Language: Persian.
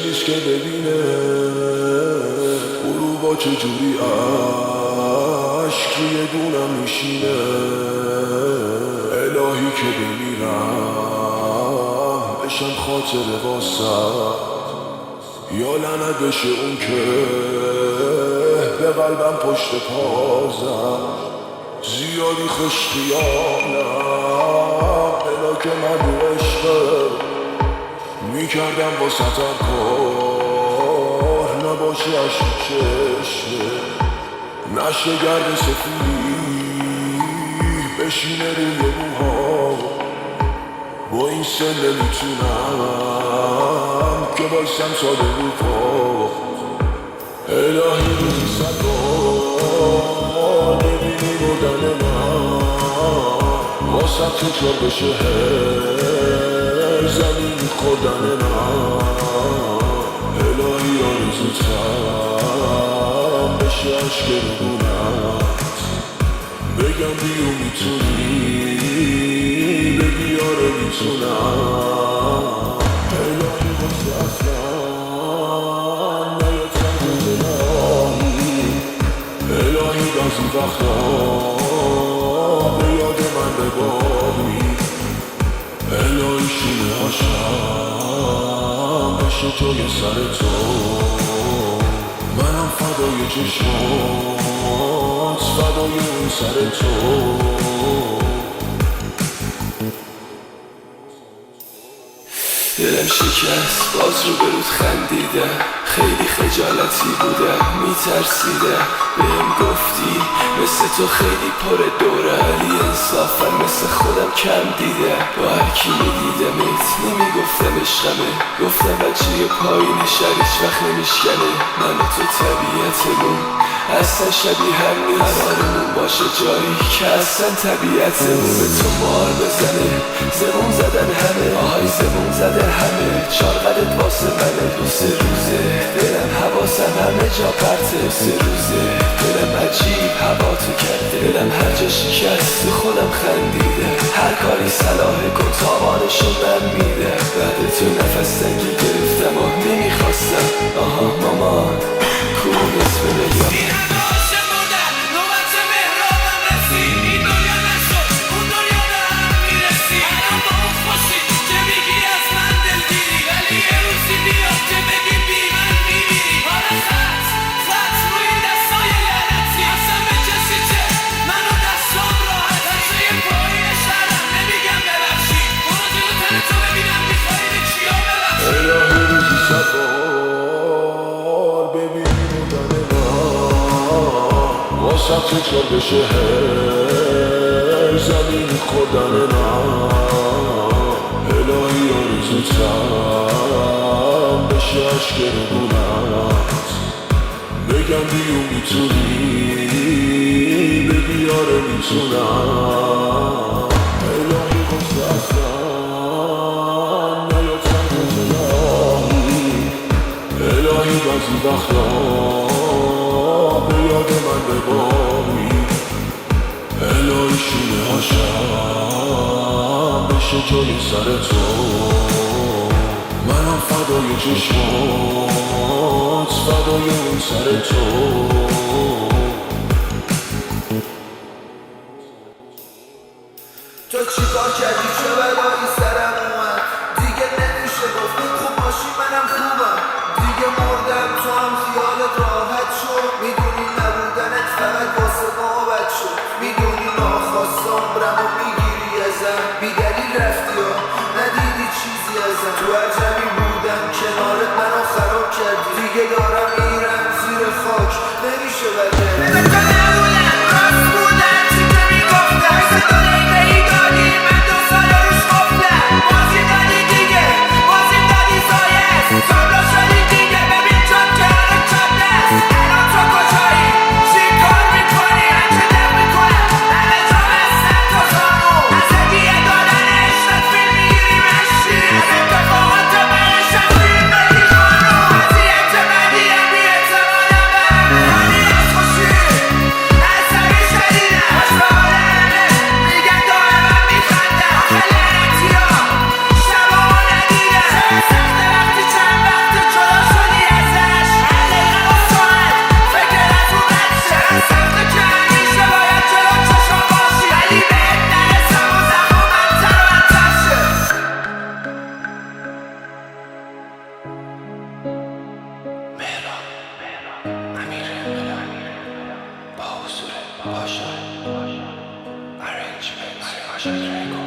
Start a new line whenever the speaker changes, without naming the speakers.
نیست که ببینه غروبا چجوری عشق روی دونم میشینه. الهی که بمیرم بشم خاطر واسه، یا لعنت بشه اون که به قلبم پشت پازم. زیادی خوش خیالم بلا که من رو عشقه میکردم با ستم کار نباشه عشق چشمه. نشه گرد سفیدی بشینه روی موها، با این سن نمیتونم که بایستم ساده رو پا. الهی روزی سبا ببینی بردن من واسم تکرار بشه زمین خوردن من. الهی آرزوتم بشه عشق رگونت بگم بیو میتونی بگی آره میتونم. الهی واسه اصلا نیاد سمت الهی، الهی بعضی وقتا به یاد من بباری. الهی شونه هاشم بشه جای سر تو، منم فدای چشمات فدای اون سر تو.
دلم شکست باز رو به رود خندیدم، خیلی خجالتی بودم میترسیدم. بهم گفتی مثل تو خیلی پر دوره ولی انصافا مثل خودم کم دیده. با هرکی میدیدمت نمیگفتم عشقمه، گفتم بچه پایین شهر هیچ وقت نمیشکنه. من و تو طبیعتمون اصلا شبیه هم نیست، قرارمون باشه جایی که اصلا طبیعتمون به تو مار بزنه. زبون زدن همه آهای زبون زده همه، چارقدت واسه منه. دو سه روزه دلم حواسم همه جا پرته، دو سه روزه دلم عجیب هوا تو کرده. دلم هر جا شکست تو خودم خندیده، هر کاری صلاحه کن تاوانشو من میده. بعد تو نفس تنگی گرفتم و نمیخواستم. آها مامان کون اسم نگاه
واسم تکرار بشه زمین خوردن من. الهی آرزوتم بشه عشق رگونت بگم بیو میتونی بگی آره میتونم. الهی واسه اصلا نیاد سمت الهی، الهی بعضی وقتا به یاد من بباری. الهی شونه هاشم بشه جای سر تو، منم فدای چشمات فدای اون سر تو.
تو چیکار کردی چه بلایی سرم اومد؟ دیگه نمیشه گفت خوب باشی منم خوبم. دیگه مردم تو هم خیالت راحت شد، میدونی نبودنت فقط واسه ما بد شد. میدونی ناخواستم برم و میگیری ازم، بیدلیل رفتی و ندیدی چیزی ازم. تو عجمی بودم کنارت منو خراب کردی، دیگه دارم میرم زیر خاک نمیشه بده.
Arrangements.